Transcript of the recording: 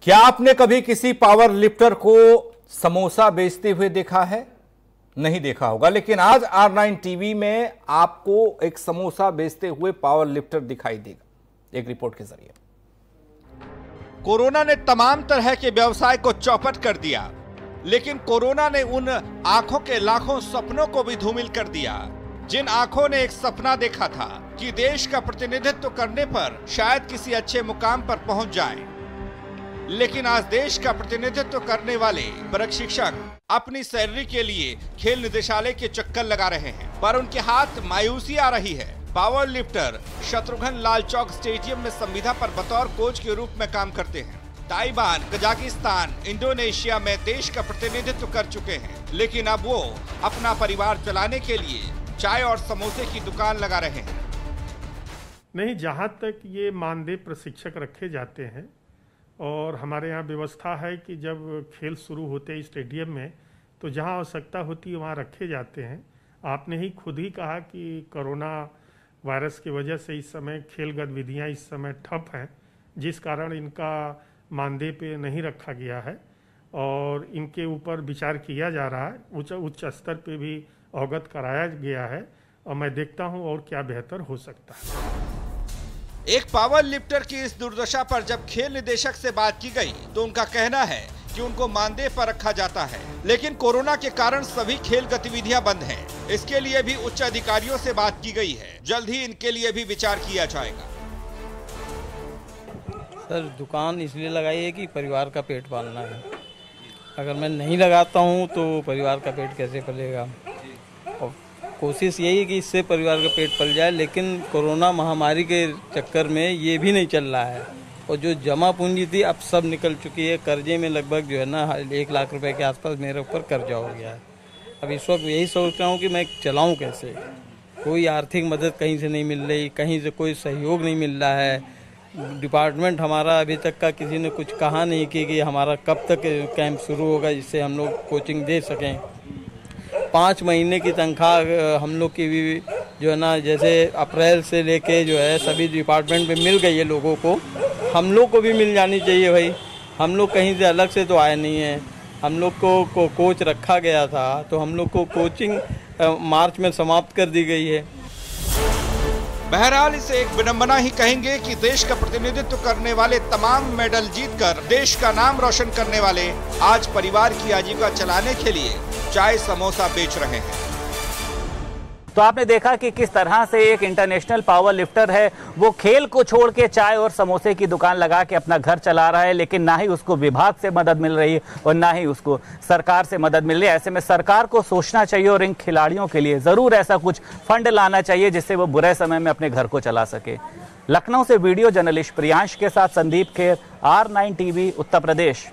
क्या आपने कभी किसी पावर लिफ्टर को समोसा बेचते हुए देखा है? नहीं देखा होगा, लेकिन आज R9 टीवी में आपको एक समोसा बेचते हुए पावर लिफ्टर दिखाई देगा, एक रिपोर्ट के जरिए। कोरोना ने तमाम तरह के व्यवसाय को चौपट कर दिया, लेकिन कोरोना ने उन आंखों के लाखों सपनों को भी धूमिल कर दिया, जिन आंखों ने एक सपना देखा था कि देश का प्रतिनिधित्व करने पर शायद किसी अच्छे मुकाम पर पहुंच जाएं। लेकिन आज देश का प्रतिनिधित्व करने वाले प्रशिक्षक अपनी सैलरी के लिए खेल निदेशालय के चक्कर लगा रहे हैं, पर उनके हाथ मायूसी आ रही है। Power lifter Shatrughan Lal Chowk stadium में संविदा पर बतौर कोच के रूप में काम करते हैं। ताइवान, कजाकिस्तान, इंडोनेशिया में देश का प्रतिनिधित्व कर चुके हैं, लेकिन अब वो अपना परिवार चलाने के लिए चाय और समोसे की दुकान लगा रहे हैं। नहीं, जहाँ तक ये मानदेय प्रशिक्षक रखे जाते हैं और हमारे यहाँ व्यवस्था है कि जब खेल शुरू होते हैं स्टेडियम में तो जहाँ आवश्यकता होती है वहाँ रखे जाते हैं। आपने ही खुद ही कहा कि कोरोना वायरस की वजह से इस समय खेल गतिविधियाँ इस समय ठप हैं, जिस कारण इनका मानदेय पे नहीं रखा गया है और इनके ऊपर विचार किया जा रहा है। उच्च स्तर पे भी अवगत कराया गया है और मैं देखता हूँ और क्या बेहतर हो सकता है। एक पावर लिफ्टर की इस दुर्दशा पर जब खेल निदेशक से बात की गई तो उनका कहना है कि उनको मानदेय पर रखा जाता है, लेकिन कोरोना के कारण सभी खेल गतिविधियां बंद हैं। इसके लिए भी उच्च अधिकारियों से बात की गई है, जल्द ही इनके लिए भी विचार किया जाएगा। सर, दुकान इसलिए लगाई है कि परिवार का पेट पालना है। अगर मैं नहीं लगाता हूँ तो परिवार का पेट कैसे पलेगा। और कोशिश यही है कि इससे परिवार का पेट पल जाए, लेकिन कोरोना महामारी के चक्कर में ये भी नहीं चल रहा है और जो जमा पूंजी थी अब सब निकल चुकी है। कर्जे में लगभग जो है ना 1 लाख रुपए के आसपास मेरे ऊपर कर्जा हो गया है। अब इस वक्त यही सोच रहा हूँ कि मैं चलाऊँ कैसे। कोई आर्थिक मदद कहीं से नहीं मिल रही, कहीं से कोई सहयोग नहीं मिल रहा है। डिपार्टमेंट हमारा अभी तक का किसी ने कुछ कहा नहीं कि हमारा कब तक कैंप शुरू होगा जिससे हम लोग कोचिंग दे सकें। 5 महीने की तनख्वाह हम लोग की भी जो है ना, जैसे अप्रैल से लेके जो है सभी डिपार्टमेंट में मिल गई है लोगों को, हम लोग को भी मिल जानी चाहिए भाई। हम लोग कहीं से अलग से तो आए नहीं हैं। हम लोग को कोच रखा गया था तो हम लोग को कोचिंग मार्च में समाप्त कर दी गई है। बहरहाल इसे एक विडंबना ही कहेंगे कि देश का प्रतिनिधित्व करने वाले तमाम मेडल जीतकर देश का नाम रोशन करने वाले आज परिवार की आजीविका चलाने के लिए चाय समोसा बेच रहे हैं। तो आपने देखा कि किस तरह से एक इंटरनेशनल पावर लिफ्टर है, वो खेल को छोड़ के चाय और समोसे की दुकान लगा के अपना घर चला रहा है, लेकिन ना ही उसको विभाग से मदद मिल रही है और ना ही उसको सरकार से मदद मिल रही है। ऐसे में सरकार को सोचना चाहिए और इन खिलाड़ियों के लिए जरूर ऐसा कुछ फंड लाना चाहिए जिससे वो बुरे समय में अपने घर को चला सके। लखनऊ से वीडियो जर्नलिस्ट प्रियांश के साथ संदीप खेर, R9 टीवी, उत्तर प्रदेश।